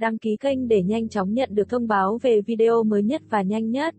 đăng ký kênh để nhanh chóng nhận được thông báo về video mới nhất và nhanh nhất.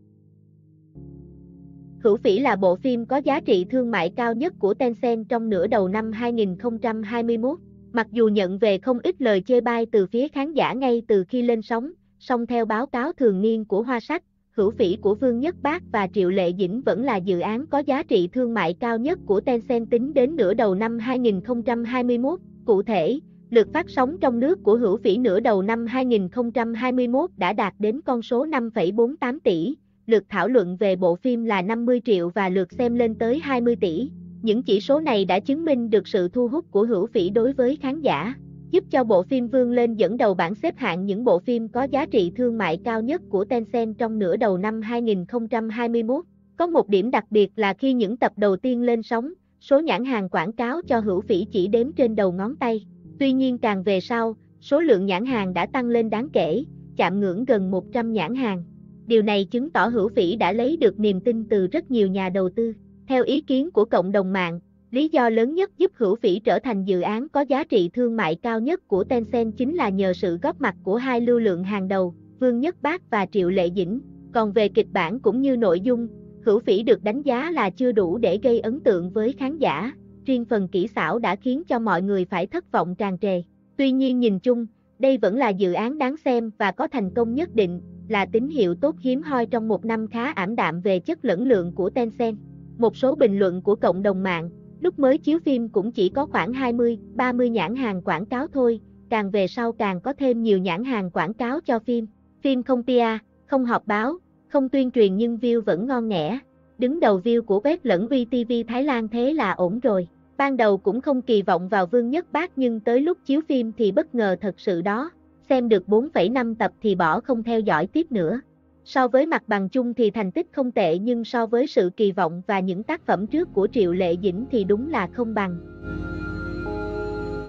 Hữu Phỉ là bộ phim có giá trị thương mại cao nhất của Tencent trong nửa đầu năm 2021. Mặc dù nhận về không ít lời chê bai từ phía khán giả ngay từ khi lên sóng, song theo báo cáo thường niên của Hoa Sách, Hữu Phỉ của Vương Nhất Bác và Triệu Lệ Dĩnh vẫn là dự án có giá trị thương mại cao nhất của Tencent tính đến nửa đầu năm 2021. Cụ thể, lượt phát sóng trong nước của Hữu Phỉ nửa đầu năm 2021 đã đạt đến con số 5,48 tỷ, lượt thảo luận về bộ phim là 50 triệu và lượt xem lên tới 20 tỷ. Những chỉ số này đã chứng minh được sự thu hút của Hữu Phỉ đối với khán giả, giúp cho bộ phim vươn lên dẫn đầu bảng xếp hạng những bộ phim có giá trị thương mại cao nhất của Tencent trong nửa đầu năm 2021. Có một điểm đặc biệt là khi những tập đầu tiên lên sóng, số nhãn hàng quảng cáo cho Hữu Phỉ chỉ đếm trên đầu ngón tay. Tuy nhiên càng về sau, số lượng nhãn hàng đã tăng lên đáng kể, chạm ngưỡng gần 100 nhãn hàng. Điều này chứng tỏ Hữu Phỉ đã lấy được niềm tin từ rất nhiều nhà đầu tư. Theo ý kiến của cộng đồng mạng, lý do lớn nhất giúp Hữu Phỉ trở thành dự án có giá trị thương mại cao nhất của Tencent chính là nhờ sự góp mặt của hai lưu lượng hàng đầu, Vương Nhất Bác và Triệu Lệ Dĩnh. Còn về kịch bản cũng như nội dung, Hữu Phỉ được đánh giá là chưa đủ để gây ấn tượng với khán giả. Riêng phần kỹ xảo đã khiến cho mọi người phải thất vọng tràn trề. Tuy nhiên nhìn chung, đây vẫn là dự án đáng xem và có thành công nhất định, là tín hiệu tốt hiếm hoi trong một năm khá ảm đạm về chất lẫn lượng của Tencent. Một số bình luận của cộng đồng mạng, lúc mới chiếu phim cũng chỉ có khoảng 20-30 nhãn hàng quảng cáo thôi, càng về sau càng có thêm nhiều nhãn hàng quảng cáo cho phim. Phim không PR, không họp báo, không tuyên truyền nhưng view vẫn ngon nghẻ. Đứng đầu view của web lẫn VTV Thái Lan thế là ổn rồi. Ban đầu cũng không kỳ vọng vào Vương Nhất Bác nhưng tới lúc chiếu phim thì bất ngờ thật sự đó. Xem được 4,5 tập thì bỏ không theo dõi tiếp nữa. So với mặt bằng chung thì thành tích không tệ nhưng so với sự kỳ vọng và những tác phẩm trước của Triệu Lệ Dĩnh thì đúng là không bằng.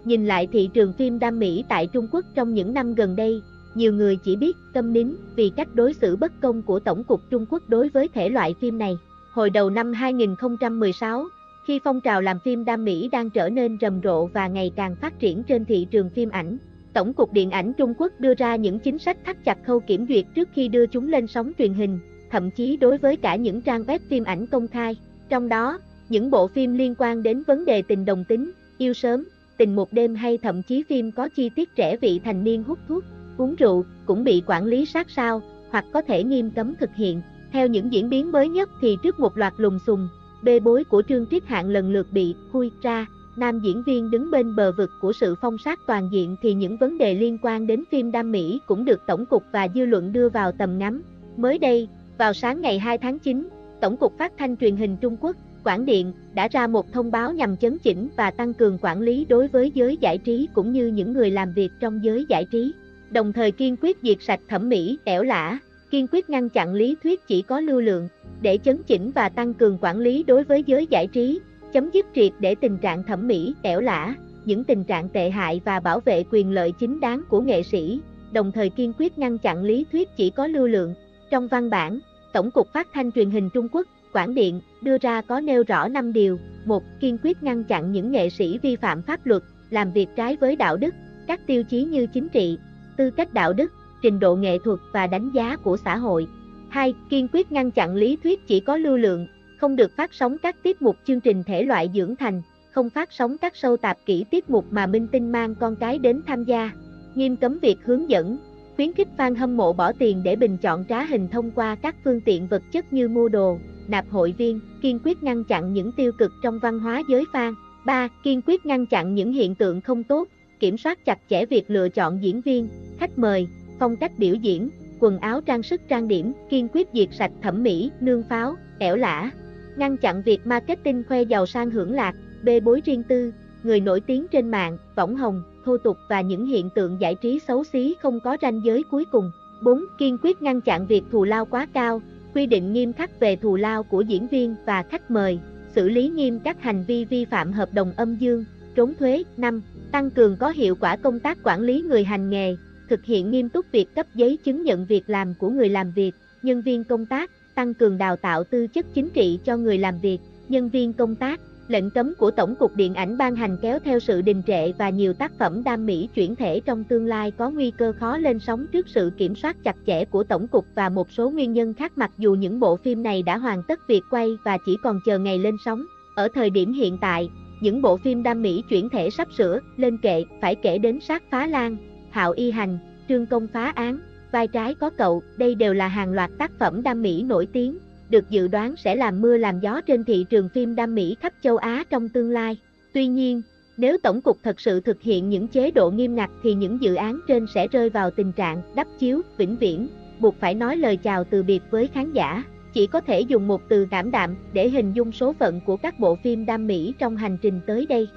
Nhìn lại thị trường phim đam mỹ tại Trung Quốc trong những năm gần đây, nhiều người chỉ biết câm nín vì cách đối xử bất công của Tổng cục Trung Quốc đối với thể loại phim này. Hồi đầu năm 2016, khi phong trào làm phim đam mỹ đang trở nên rầm rộ và ngày càng phát triển trên thị trường phim ảnh, Tổng cục Điện ảnh Trung Quốc đưa ra những chính sách thắt chặt khâu kiểm duyệt trước khi đưa chúng lên sóng truyền hình, thậm chí đối với cả những trang web phim ảnh công khai. Trong đó, những bộ phim liên quan đến vấn đề tình đồng tính, yêu sớm, tình một đêm hay thậm chí phim có chi tiết trẻ vị thành niên hút thuốc, uống rượu cũng bị quản lý sát sao, hoặc có thể nghiêm cấm thực hiện. Theo những diễn biến mới nhất thì trước một loạt lùm xùm, bê bối của Trương Triết Hạng lần lượt bị khui ra, nam diễn viên đứng bên bờ vực của sự phong sát toàn diện thì những vấn đề liên quan đến phim đam mỹ cũng được Tổng cục và dư luận đưa vào tầm ngắm. Mới đây, vào sáng ngày 2 tháng 9, Tổng cục Phát thanh Truyền hình Trung Quốc, Quảng Điện, đã ra một thông báo nhằm chấn chỉnh và tăng cường quản lý đối với giới giải trí cũng như những người làm việc trong giới giải trí, đồng thời kiên quyết diệt sạch thẩm mỹ, ẻo lả, kiên quyết ngăn chặn lý thuyết chỉ có lưu lượng, để chấn chỉnh và tăng cường quản lý đối với giới giải trí, chấm dứt triệt để tình trạng thẩm mỹ, ẻo lả, những tình trạng tệ hại và bảo vệ quyền lợi chính đáng của nghệ sĩ, đồng thời kiên quyết ngăn chặn lý thuyết chỉ có lưu lượng. Trong văn bản, Tổng cục Phát thanh Truyền hình Trung Quốc, Quảng Điện, đưa ra có nêu rõ 5 điều. 1. Kiên quyết ngăn chặn những nghệ sĩ vi phạm pháp luật, làm việc trái với đạo đức, các tiêu chí như chính trị, tư cách đạo đức, trình độ nghệ thuật và đánh giá của xã hội. 2. Kiên quyết ngăn chặn lý thuyết chỉ có lưu lượng, không được phát sóng các tiết mục chương trình thể loại dưỡng thành, không phát sóng các show tạp kỹ tiết mục mà minh tinh mang con cái đến tham gia, nghiêm cấm việc hướng dẫn, khuyến khích fan hâm mộ bỏ tiền để bình chọn trá hình thông qua các phương tiện vật chất như mua đồ, nạp hội viên, kiên quyết ngăn chặn những tiêu cực trong văn hóa giới fan. 3. Kiên quyết ngăn chặn những hiện tượng không tốt, kiểm soát chặt chẽ việc lựa chọn diễn viên, khách mời, phong cách biểu diễn, quần áo trang sức trang điểm, kiên quyết diệt sạch thẩm mỹ, nương pháo, ẻo lả, ngăn chặn việc marketing khoe giàu sang hưởng lạc, bê bối riêng tư, người nổi tiếng trên mạng, võng hồng, thô tục và những hiện tượng giải trí xấu xí không có ranh giới cuối cùng. 4. Kiên quyết ngăn chặn việc thù lao quá cao, quy định nghiêm khắc về thù lao của diễn viên và khách mời, xử lý nghiêm các hành vi vi phạm hợp đồng âm dương, trốn thuế. 5. Tăng cường có hiệu quả công tác quản lý người hành nghề, thực hiện nghiêm túc việc cấp giấy chứng nhận việc làm của người làm việc, nhân viên công tác, tăng cường đào tạo tư chất chính trị cho người làm việc, nhân viên công tác, Lệnh cấm của Tổng cục Điện ảnh ban hành kéo theo sự đình trệ và nhiều tác phẩm đam mỹ chuyển thể trong tương lai có nguy cơ khó lên sóng trước sự kiểm soát chặt chẽ của Tổng cục và một số nguyên nhân khác. Mặc dù những bộ phim này đã hoàn tất việc quay và chỉ còn chờ ngày lên sóng, ở thời điểm hiện tại, những bộ phim đam mỹ chuyển thể sắp sửa lên kệ phải kể đến Sát Phá Lan, Hạo Y Hành, Trương Công Phá Án, Vai Trái Có Cậu. Đây đều là hàng loạt tác phẩm đam mỹ nổi tiếng, được dự đoán sẽ làm mưa làm gió trên thị trường phim đam mỹ khắp châu Á trong tương lai. Tuy nhiên, nếu Tổng cục thật sự thực hiện những chế độ nghiêm ngặt thì những dự án trên sẽ rơi vào tình trạng đắp chiếu vĩnh viễn, buộc phải nói lời chào từ biệt với khán giả. Chỉ có thể dùng một từ ảm đạm để hình dung số phận của các bộ phim đam mỹ trong hành trình tới đây.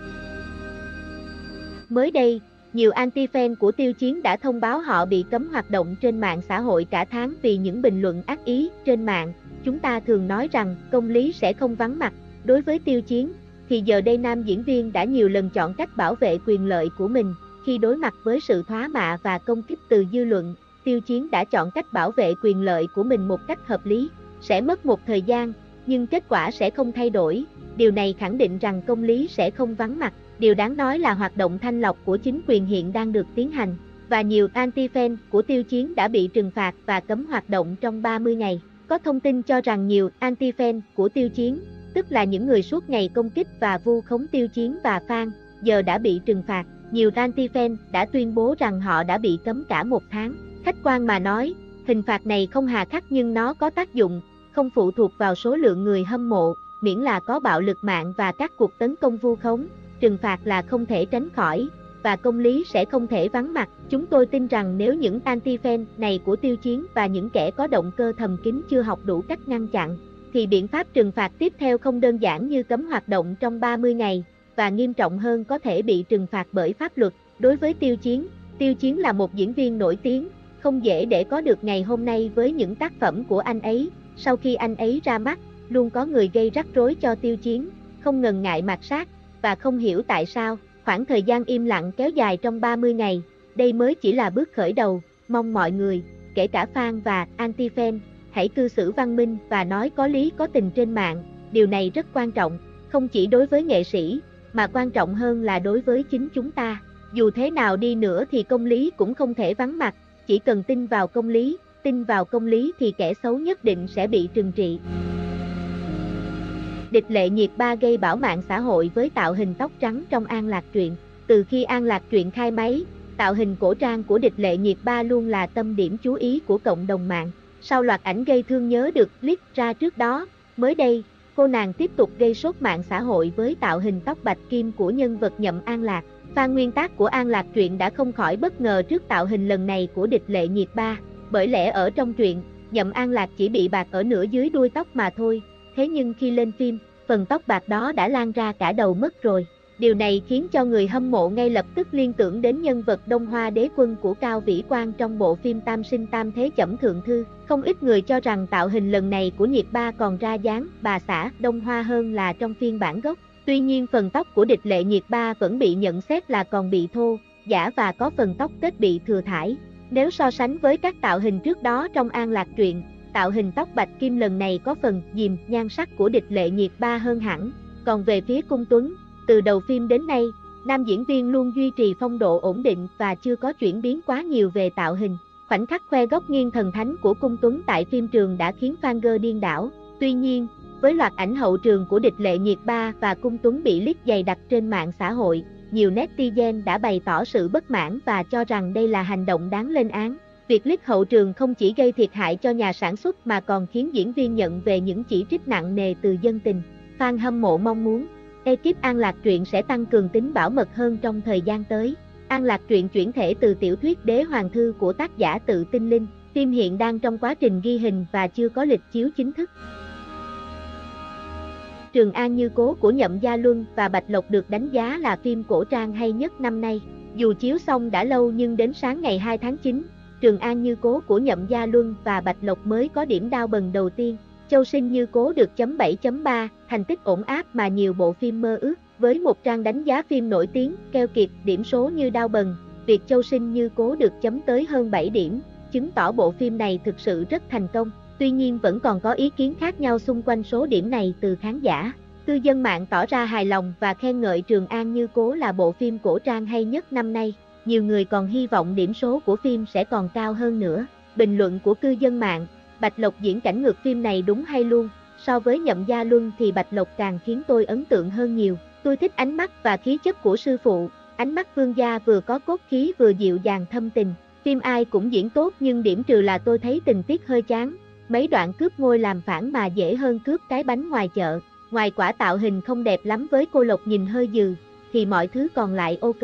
Mới đây, nhiều anti-fan của Tiêu Chiến đã thông báo họ bị cấm hoạt động trên mạng xã hội cả tháng vì những bình luận ác ý trên mạng. Chúng ta thường nói rằng công lý sẽ không vắng mặt. Đối với Tiêu Chiến, thì giờ đây nam diễn viên đã nhiều lần chọn cách bảo vệ quyền lợi của mình. Khi đối mặt với sự thoá mạ và công kích từ dư luận, Tiêu Chiến đã chọn cách bảo vệ quyền lợi của mình một cách hợp lý. Sẽ mất một thời gian, nhưng kết quả sẽ không thay đổi. Điều này khẳng định rằng công lý sẽ không vắng mặt. Điều đáng nói là hoạt động thanh lọc của chính quyền hiện đang được tiến hành, và nhiều anti-fan của Tiêu Chiến đã bị trừng phạt và cấm hoạt động trong 30 ngày. Có thông tin cho rằng nhiều anti-fan của Tiêu Chiến, tức là những người suốt ngày công kích và vu khống Tiêu Chiến và fan, giờ đã bị trừng phạt. Nhiều anti-fan đã tuyên bố rằng họ đã bị cấm cả một tháng. Khách quan mà nói, hình phạt này không hà khắc nhưng nó có tác dụng, không phụ thuộc vào số lượng người hâm mộ, miễn là có bạo lực mạng và các cuộc tấn công vu khống. Trừng phạt là không thể tránh khỏi, và công lý sẽ không thể vắng mặt. Chúng tôi tin rằng nếu những anti-fan này của Tiêu Chiến và những kẻ có động cơ thầm kín chưa học đủ cách ngăn chặn, thì biện pháp trừng phạt tiếp theo không đơn giản như cấm hoạt động trong 30 ngày, và nghiêm trọng hơn có thể bị trừng phạt bởi pháp luật. Đối với Tiêu Chiến là một diễn viên nổi tiếng, không dễ để có được ngày hôm nay với những tác phẩm của anh ấy. Sau khi anh ấy ra mắt, luôn có người gây rắc rối cho Tiêu Chiến, không ngần ngại mạt sát, và không hiểu tại sao, khoảng thời gian im lặng kéo dài trong 30 ngày, đây mới chỉ là bước khởi đầu. Mong mọi người, kể cả fan và anti-fan, hãy cư xử văn minh và nói có lý có tình trên mạng. Điều này rất quan trọng, không chỉ đối với nghệ sĩ, mà quan trọng hơn là đối với chính chúng ta. Dù thế nào đi nữa thì công lý cũng không thể vắng mặt, chỉ cần tin vào công lý thì kẻ xấu nhất định sẽ bị trừng trị. Địch Lệ Nhiệt Ba gây bão mạng xã hội với tạo hình tóc trắng trong An Lạc Truyện. Từ khi An Lạc Truyện khai máy, tạo hình cổ trang của Địch Lệ Nhiệt Ba luôn là tâm điểm chú ý của cộng đồng mạng. Sau loạt ảnh gây thương nhớ được leak ra trước đó, mới đây, cô nàng tiếp tục gây sốt mạng xã hội với tạo hình tóc bạch kim của nhân vật Nhậm An Lạc. Fan nguyên tác của An Lạc Truyện đã không khỏi bất ngờ trước tạo hình lần này của Địch Lệ Nhiệt Ba, bởi lẽ ở trong truyện, Nhậm An Lạc chỉ bị bạc ở nửa dưới đuôi tóc mà thôi. Thế nhưng khi lên phim, phần tóc bạc đó đã lan ra cả đầu mất rồi. Điều này khiến cho người hâm mộ ngay lập tức liên tưởng đến nhân vật Đông Hoa Đế Quân của Cao Vĩ Quang trong bộ phim Tam Sinh Tam Thế Chẩm Thượng Thư. Không ít người cho rằng tạo hình lần này của Nhiệt Ba còn ra dáng bà xã Đông Hoa hơn là trong phiên bản gốc. Tuy nhiên phần tóc của Địch Lệ Nhiệt Ba vẫn bị nhận xét là còn bị thô, giả và có phần tóc tết bị thừa thãi. Nếu so sánh với các tạo hình trước đó trong An Lạc Truyện, tạo hình tóc bạch kim lần này có phần dìm nhan sắc của Địch Lệ Nhiệt Ba hơn hẳn. Còn về phía Cung Tuấn, từ đầu phim đến nay, nam diễn viên luôn duy trì phong độ ổn định và chưa có chuyển biến quá nhiều về tạo hình. Khoảnh khắc khoe góc nghiêng thần thánh của Cung Tuấn tại phim trường đã khiến fan girl điên đảo. Tuy nhiên, với loạt ảnh hậu trường của Địch Lệ Nhiệt Ba và Cung Tuấn bị leak dày đặc trên mạng xã hội, nhiều netizen đã bày tỏ sự bất mãn và cho rằng đây là hành động đáng lên án. Việc leak hậu trường không chỉ gây thiệt hại cho nhà sản xuất mà còn khiến diễn viên nhận về những chỉ trích nặng nề từ dân tình. Fan hâm mộ mong muốn ekip An Lạc Truyện sẽ tăng cường tính bảo mật hơn trong thời gian tới. An Lạc Truyện chuyển thể từ tiểu thuyết Đế Hoàng Thư của tác giả Tự Tinh Linh. Phim hiện đang trong quá trình ghi hình và chưa có lịch chiếu chính thức. Trường An Như Cố của Nhậm Gia Luân và Bạch Lộc được đánh giá là phim cổ trang hay nhất năm nay. Dù chiếu xong đã lâu nhưng đến sáng ngày 2 tháng 9, Trường An Như Cố của Nhậm Gia Luân và Bạch Lộc mới có điểm đao bần đầu tiên. Châu Sinh Như Cố được chấm 7.3, thành tích ổn áp mà nhiều bộ phim mơ ước. Với một trang đánh giá phim nổi tiếng, keo kiệt, điểm số như đao bần, việc Châu Sinh Như Cố được chấm tới hơn 7 điểm, chứng tỏ bộ phim này thực sự rất thành công. Tuy nhiên vẫn còn có ý kiến khác nhau xung quanh số điểm này từ khán giả. Cư dân mạng tỏ ra hài lòng và khen ngợi Trường An Như Cố là bộ phim cổ trang hay nhất năm nay. Nhiều người còn hy vọng điểm số của phim sẽ còn cao hơn nữa. Bình luận của cư dân mạng: Bạch Lộc diễn cảnh ngược phim này đúng hay luôn. So với Nhậm Gia Luân thì Bạch Lộc càng khiến tôi ấn tượng hơn nhiều. Tôi thích ánh mắt và khí chất của sư phụ. Ánh mắt Vương Gia vừa có cốt khí vừa dịu dàng thâm tình. Phim ai cũng diễn tốt nhưng điểm trừ là tôi thấy tình tiết hơi chán. Mấy đoạn cướp ngôi làm phản mà dễ hơn cướp cái bánh ngoài chợ. Ngoài quả tạo hình không đẹp lắm với cô Lộc nhìn hơi dừ, thì mọi thứ còn lại ok.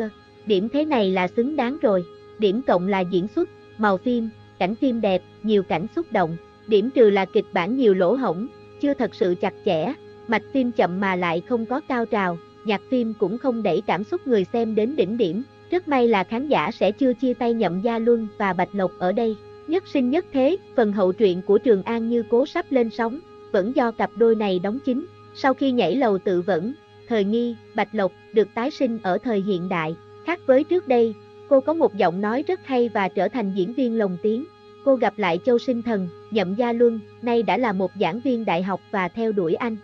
Điểm thế này là xứng đáng rồi. Điểm cộng là diễn xuất, màu phim, cảnh phim đẹp, nhiều cảnh xúc động. Điểm trừ là kịch bản nhiều lỗ hổng, chưa thật sự chặt chẽ, mạch phim chậm mà lại không có cao trào, nhạc phim cũng không đẩy cảm xúc người xem đến đỉnh điểm. Rất may là khán giả sẽ chưa chia tay Nhậm Gia Luân và Bạch Lộc ở đây. Nhất sinh nhất thế, phần hậu truyện của Trường An Như Cố sắp lên sóng, vẫn do cặp đôi này đóng chính. Sau khi nhảy lầu tự vẫn, thời nghi, Bạch Lộc được tái sinh ở thời hiện đại. Khác với trước đây, cô có một giọng nói rất hay và trở thành diễn viên lồng tiếng. Cô gặp lại Châu Sinh Thần, Nhậm Gia Luân, nay đã là một giảng viên đại học và theo đuổi anh.